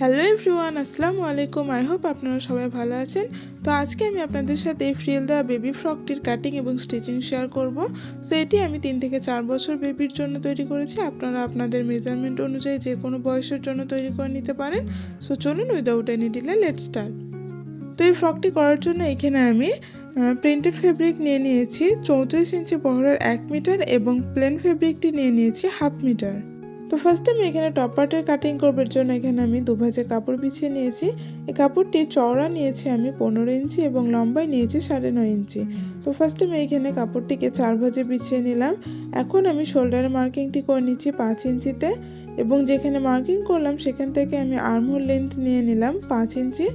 Hello everyone, আসসালামু আলাইকুম। I hope আপনারা সবাই ভালো আছেন। তো আজকে আমি আপনাদের সাথে এই ফ্রিল দেওয়া বেবি ফ্রকটির কাটিং এবং স্টিচিং শেয়ার করব। সো এটি আমি 3 থেকে 4 বছর বেবির জন্য তৈরি করেছি। আপনারা আপনাদের মেজারমেন্ট অনুযায়ী যে কোনো বয়সের জন্য তৈরি করে নিতে পারেন। সো চলুন without any delay let's start. তো এই ফ্রকটি করার জন্য এখানে আমি প্রিন্টেড ফেব্রিক নিয়ে নিয়েছি 34 ইঞ্চি বহরের 1 মিটার এবং প্লেন ফেব্রিকটি নিয়ে নিয়েছি 1/2 মিটার। তো ফার্স্টে আমি এখানে টপ পার্টের কাটিং করবার জন্য এখানে আমি 2 ভাঁজে কাপড় বিছিয়ে নিয়েছি। এই কাপড়টি চওড়া নিয়েছি আমি 15 ইঞ্চি এবং লম্বায় নিয়েছি 9.5 ইঞ্চি। তো ফার্স্টে আমি এখানে কাপড়টিকে 4 ভাঁজে বিছিয়ে নিলাম। এখন আমি শোল্ডারের মার্কিংটি করে নিচ্ছি 5 ইঞ্চিতে এবং যেখানে মার্কিং করলাম সেখান থেকে আমি আর্মহোল লেন্থ নিয়ে নিলাম 5 ইঞ্চি।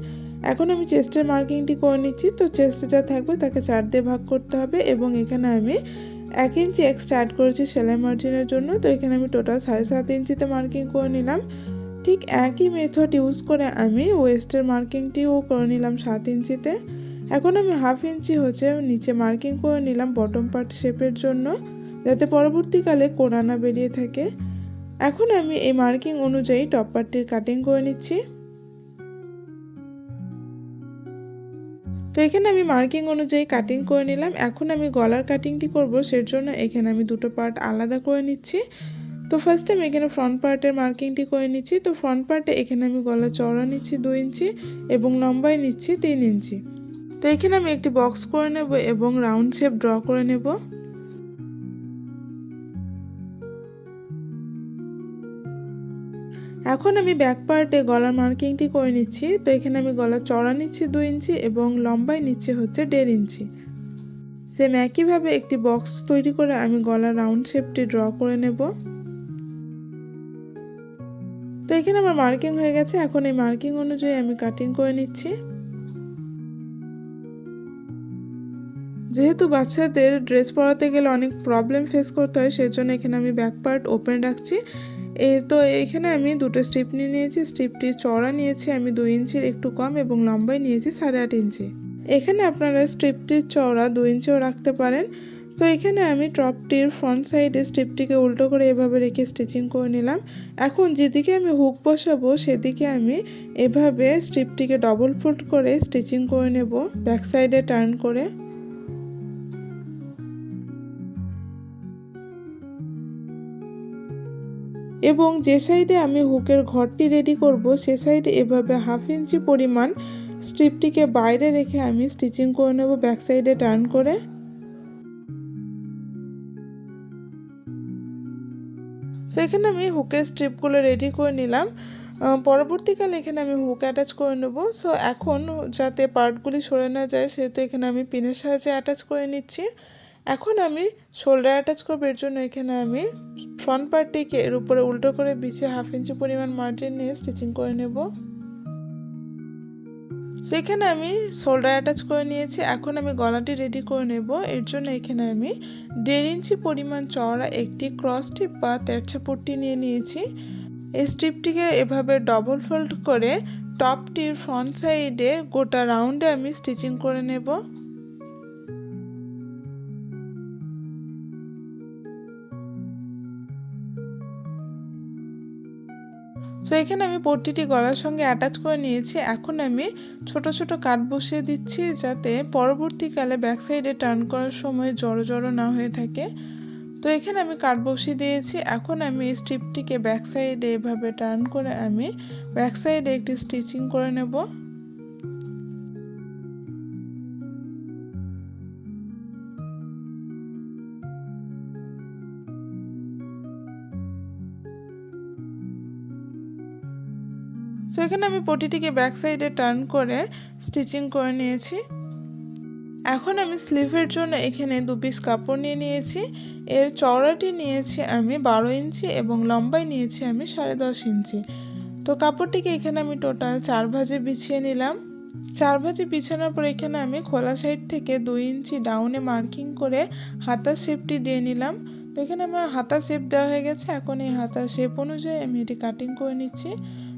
এখন আমি চেস্টের মার্কিংটি করে নিচ্ছি। তো চেস্টে যা থাকবে তাকে 4 দিয়ে ভাগ করতে হবে এবং এখানে আমি 1 ইঞ্চি এক্সট্রা অ্যাড করেছি সেলাই মার্জিনের জন্য। তো এখানে আমি টোটাল 7.5 ইঞ্চিতে মার্কিং করে নিলাম। ঠিক একই মেথড ইউজ করে আমি ওয়েস্টের মার্কিংটিও করে নিলাম 7 ইঞ্চিতে। এখন আমি 1/2 ইঞ্চি নিচে মার্কিং করে নিলাম বটম পার্ট শেপের জন্য, যাতে পরবর্তীকালে কোনা না বেরিয়ে থাকে। এখন আমি এই মার্কিং অনুযায়ী টপ পার্টটির কাটিং করে নিচ্ছি। তো এখানে আমি মার্কিং অনুযায়ী কাটিং করে নিলাম। এখন আমি গলার কাটিংটি করব, সের জন্য এখানে আমি দুটো পার্ট আলাদা করে নিচ্ছি। তো ফার্স্টে আমি এখানে ফ্রন্ট পার্টের মার্কিংটি করে নিচ্ছি। তো ফ্রন্ট পার্টে এখানে আমি গলা চওড়া নিচ্ছি 2 ইঞ্চি এবং লম্বায় নিচ্ছি 3 ইঞ্চি। তো এখানে আমি একটি বক্স করে নেব এবং রাউন্ড শেপ ড্র করে নেব। এখন আমি ব্যাক পার্টে গলার মার্কিংটি করে নিচ্ছি। তো এখানে আমি গলা চওড়া নিচ্ছি 2 ইঞ্চি এবং লম্বায় নিচ্ছি 1.5 ইঞ্চি। সেম একইভাবে একটি বক্স তৈরি করে আমি গলার রাউন্ড শেপটি ড্র করে নেব। তো এখানে আমার মার্কিং হয়ে গেছে। এখন এই মার্কিং অনুযায়ী আমি কাটিং করে নিচ্ছি। যেহেতু বাচ্চাদের ড্রেস পরাতে গেলে অনেক প্রবলেম ফেস করতে হয়, সেজন্য এখানে আমি ব্যাক পার্ট ওপেন রাখছি। তো এখানে আমি দুটো স্ট্রিপ নিয়ে নিয়েছি। স্ট্রিপটি চওড়া নিয়েছি আমি 2 ইঞ্চির একটু কম এবং লম্বায় নিয়েছি 8.5 ইঞ্চি। এখানে আপনারা স্ট্রিপটির চওড়া 2 ইঞ্চিও রাখতে পারেন। তো এখানে আমি টপটির ফ্রন্ট সাইডে স্ট্রিপটিকে উল্টো করে এভাবে রেখে স্টিচিং করে নিলাম। এখন যেদিকে আমি হুক বসাবো সেদিকে আমি এভাবে স্ট্রিপটিকে ডবল ফোল্ড করে স্টিচিং করে নেব ব্যাক সাইডে টার্ন করে। এবং যে সাইডে আমি হুকের ঘরটি রেডি করব সে সাইডে এভাবে 1/2 ইঞ্চি পরিমাণ স্ট্রিপটিকে বাইরে রেখে আমি স্টিচিং করে নেব ব্যাক সাইডে টার্ন করে। সেখানে আমি হুকের স্ট্রিপগুলো রেডি করে নিলাম। পরবর্তীকালে এখানে আমি হুক অ্যাটাচ করে নেব। সো এখন যাতে পার্টগুলি সরে না যায় সেহেতু এখানে আমি পিনের সাহায্যে অ্যাটাচ করে নিচ্ছি। এখন আমি শোল্ডার অ্যাটাচ করব, এর জন্য এখানে আমি ফ্রন্ট পার্টটিকে এর উপরে উল্টো করে বিছিয়ে 1/2 ইঞ্চি পরিমাণ মার্জিন নিয়ে স্টিচিং করে নেব। সেখানে আমি শোল্ডার অ্যাটাচ করে নিয়েছি। এখন আমি গলাটি রেডি করে নেব। এর জন্য এখানে আমি 1.5 ইঞ্চি পরিমাণ চওড়া একটি ক্রস স্ট্রিপ বা তেরছা পট্টি নিয়ে নিয়েছি। এই স্ট্রিপটিকে এভাবে ডবল ফোল্ড করে টপটির ফ্রন্ট সাইডে গোটা রাউন্ডে আমি স্টিচিং করে নেব। সো এখানে আমি পট্টিটি গলার সঙ্গে অ্যাটাচ করে নিয়েছি। এখন আমি ছোট ছোট কাট বসিয়ে দিচ্ছি যাতে পরবর্তীকালে ব্যাক সাইডে টার্ন করার সময় জড়ো জড়ো না হয়ে থাকে। তো এখানে আমি কাট বসিয়ে দিয়েছি। এখন আমি এই স্ট্রিপটিকে ব্যাক সাইডে এভাবে টার্ন করে আমি ব্যাক সাইডে একটি স্টিচিং করে নেব। সো এখানে আমি পটিটিকে ব্যাক সাইডে টার্ন করে স্টিচিং করে নিয়েছি। এখন আমি স্লিভের জন্য এখানে 2 পিস কাপড় নিয়ে নিয়েছি। এর চওড়াটি নিয়েছি আমি 12 ইঞ্চি এবং লম্বায় নিয়েছি আমি 10.5 ইঞ্চি। তো কাপড়টিকে এখানে আমি টোটাল 4 ভাঁজে বিছিয়ে নিলাম। 4 ভাঁজে বিছানোর পর এখানে আমি খোলা সাইড থেকে 2 ইঞ্চি ডাউনে মার্কিং করে হাতার শেপটি দিয়ে নিলাম। তো এখানে আমার হাতা শেপ দেওয়া হয়ে গেছে। এখন এই হাতার শেপ অনুযায়ী আমি এটি কাটিং করে নিচ্ছি।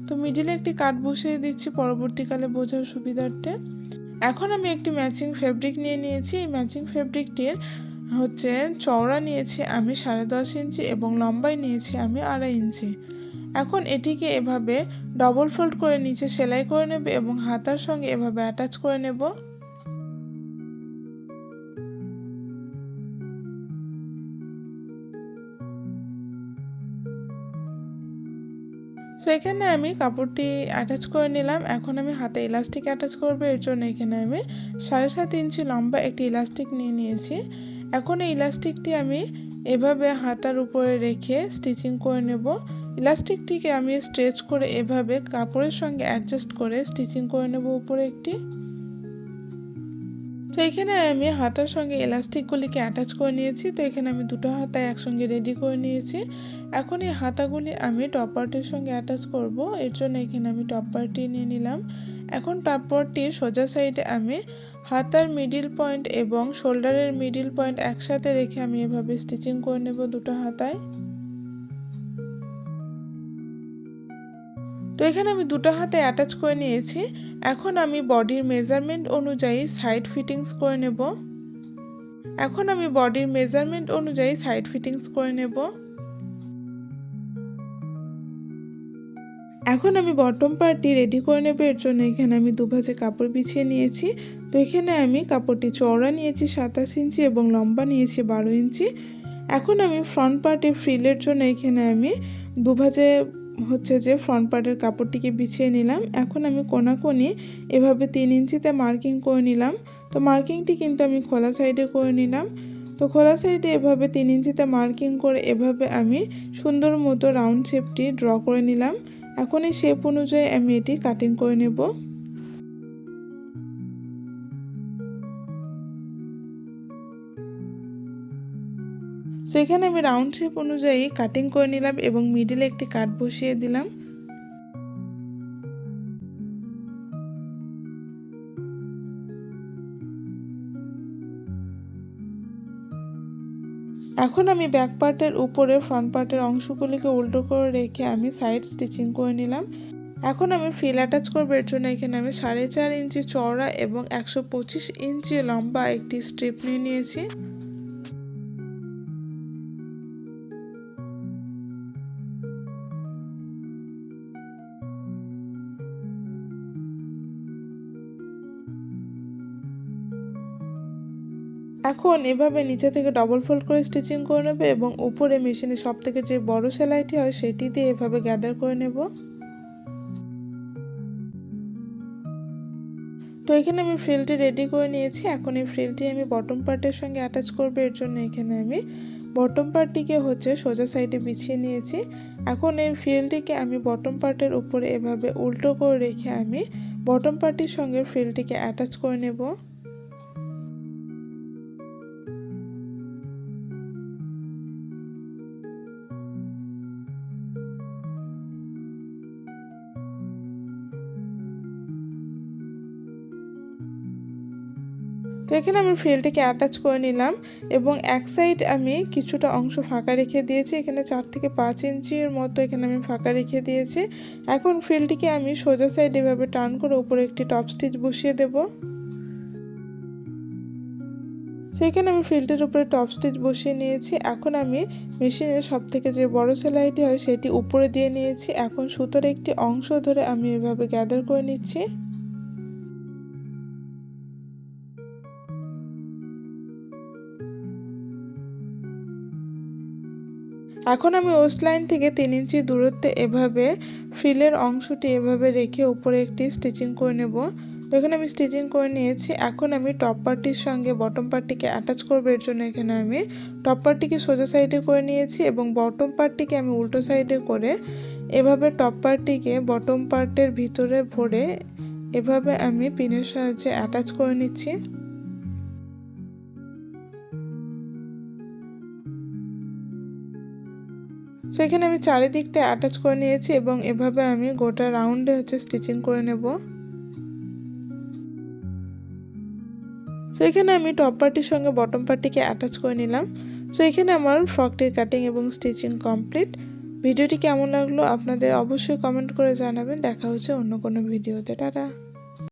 তো মিডিলে একটি কাট বসিয়ে দিচ্ছি পরবর্তীকালে বোঝার সুবিধার্থে। এখন আমি একটি ম্যাচিং ফেব্রিক নিয়ে নিয়েছি। এই ম্যাচিং ফেব্রিকটির চওড়া নিয়েছি আমি 10.5 ইঞ্চি এবং লম্বায় নিয়েছি আমি 2.5 ইঞ্চি। এখন এটিকে এভাবে ডবল ফোল্ড করে নিচে সেলাই করে নেব এবং হাতার সঙ্গে এভাবে অ্যাটাচ করে নেব। সো এখানে আমি কাপড়টি অ্যাটাচ করে নিলাম। এখন আমি হাতে ইলাস্টিক অ্যাটাচ করব, এর জন্য এখানে আমি 7.5 ইঞ্চি লম্বা একটি ইলাস্টিক নিয়ে নিয়েছি। এখন এই ইলাস্টিকটি আমি এভাবে হাতার উপরে রেখে স্টিচিং করে নেব। ইলাস্টিকটিকে আমি স্ট্রেচ করে এভাবে কাপড়ের সঙ্গে অ্যাডজাস্ট করে স্টিচিং করে নেব উপরে একটি। তো এখানে আমি হাতার সঙ্গে ইলাস্টিকগুলিকে অ্যাটাচ করে নিয়েছি। তো এখানে আমি দুটো হাতা একসঙ্গে রেডি করে নিয়েছি। এখন এই হাতাগুলি আমি টপ পার্টের সঙ্গে অ্যাটাচ করব, এর জন্য এখানে আমি টপ পার্টটি নিয়ে নিলাম। এখন টপ পার্টটির সোজা সাইডে আমি হাতার মিডিল পয়েন্ট এবং শোল্ডারের মিডিল পয়েন্ট একসাথে রেখে আমি এভাবে স্টিচিং করে নেব দুটো হাতায়। তো এখানে আমি দুটো হাতে অ্যাটাচ করে নিয়েছি। এখন আমি বডির মেজারমেন্ট অনুযায়ী সাইড ফিটিংস করে নেব। এখন আমি বটম পার্টটি রেডি করে নেব, এর জন্য এখানে আমি দুভাজে কাপড় বিছিয়ে নিয়েছি। তো এখানে আমি কাপড়টি চওড়া নিয়েছি 27 ইঞ্চি এবং লম্বা নিয়েছি 12 ইঞ্চি। এখন আমি ফ্রন্ট পার্টের ফ্রিলের জন্য এখানে আমি দুভাজে যে ফ্রন্ট পার্টের কাপড়টিকে বিছিয়ে নিলাম। এখন আমি কোনাকুনি এভাবে 3 ইঞ্চিতে মার্কিং করে নিলাম। তো মার্কিংটি কিন্তু আমি খোলা সাইডে করে নিলাম। তো খোলা সাইডে এভাবে 3 ইঞ্চিতে মার্কিং করে এভাবে আমি সুন্দর মতো রাউন্ড শেপটি ড্র করে নিলাম। এখন এই শেপ অনুযায়ী আমি এটি কাটিং করে নেব। সো এখানে আমি রাউন্ড শেপ অনুযায়ী কাটিং করে নিলাম এবং মিডিলে একটি কাট বসিয়ে দিলাম। এখন আমি ব্যাক পার্টের উপরে ফ্রন্ট পার্টের অংশগুলিকে উল্টো করে রেখে আমি সাইড স্টিচিং করে নিলাম। এখন আমি ফ্রিল অ্যাটাচ করবো, এর জন্য এখানে আমি 4.5 ইঞ্চি চওড়া এবং 125 ইঞ্চি লম্বা একটি স্ট্রিপ নিয়ে নিয়েছি। এখন এভাবে নিচে থেকে ডবল ফোল্ড করে স্টিচিং করে নেব এবং উপরে মেশিনে সবথেকে যে বড় সেলাইটি হয় সেটি দিয়ে এভাবে গ্যাদার করে নেব। তো এখানে আমি ফ্রিলটি রেডি করে নিয়েছি। এখন এই ফ্রিলটি আমি বটম পার্টের সঙ্গে অ্যাটাচ করব, এর জন্য এখানে আমি বটম পার্টটিকে সোজা সাইডে বিছিয়ে নিয়েছি। এখন এই ফ্রিলটিকে আমি বটম পার্টের উপরে এভাবে উল্টো করে রেখে আমি বটম পার্টির সঙ্গে ফ্রিলটিকে অ্যাটাচ করে নেব। তো এখানে আমি ফ্রিলটিকে অ্যাটাচ করে নিলাম এবং এক সাইড আমি কিছুটা অংশ ফাঁকা রেখে দিয়েছি। এখানে 4 থেকে 5 ইঞ্চির মতো এখানে আমি ফাঁকা রেখে দিয়েছি। এখন ফ্রিলটিকে আমি সোজা সাইড এভাবে টার্ন করে উপরে একটি টপ স্টিচ বসিয়ে দেব। সেখানে আমি ফ্রিলটির উপরে টপ স্টিচ বসিয়ে নিয়েছি। এখন আমি মেশিনের সবথেকে যে বড় সেলাইটি হয় সেটি উপরে দিয়ে নিয়েছি। এখন সুতোর একটি অংশ ধরে আমি এভাবে গ্যাদার করে নিচ্ছি। এখন আমি ওয়েস্ট লাইন থেকে 3 ইঞ্চি দূরত্বে এভাবে ফ্রিলের অংশটি এভাবে রেখে উপরে একটি স্টিচিং করে নেব। তো এখানে আমি স্টিচিং করে নিয়েছি। এখন আমি টপ পার্টির সঙ্গে বটম পার্টটিকে অ্যাটাচ করব, এর জন্য এখানে আমি টপ পার্টটিকে সোজা সাইডে করে নিয়েছি এবং বটম পার্টটিকে আমি উল্টো সাইডে করে এভাবে টপ পার্টটিকে বটম পার্টের ভিতরে ভরে এভাবে আমি পিনের সাহায্যে অ্যাটাচ করে নিচ্ছি। সো এখানে আমি চারিদিকটা অ্যাটাচ করে নিয়েছি এবং এভাবে আমি গোটা রাউন্ডে স্টিচিং করে নেব। সো এখানে আমি টপ পার্টির সঙ্গে বটম পার্টিকে অ্যাটাচ করে নিলাম। সো এখানে আমার ফ্রকটির কাটিং এবং স্টিচিং কমপ্লিট। ভিডিওটি কেমন লাগলো আপনাদের অবশ্যই কমেন্ট করে জানাবেন। দেখা হচ্ছে অন্য কোনো ভিডিওতে। টাটা।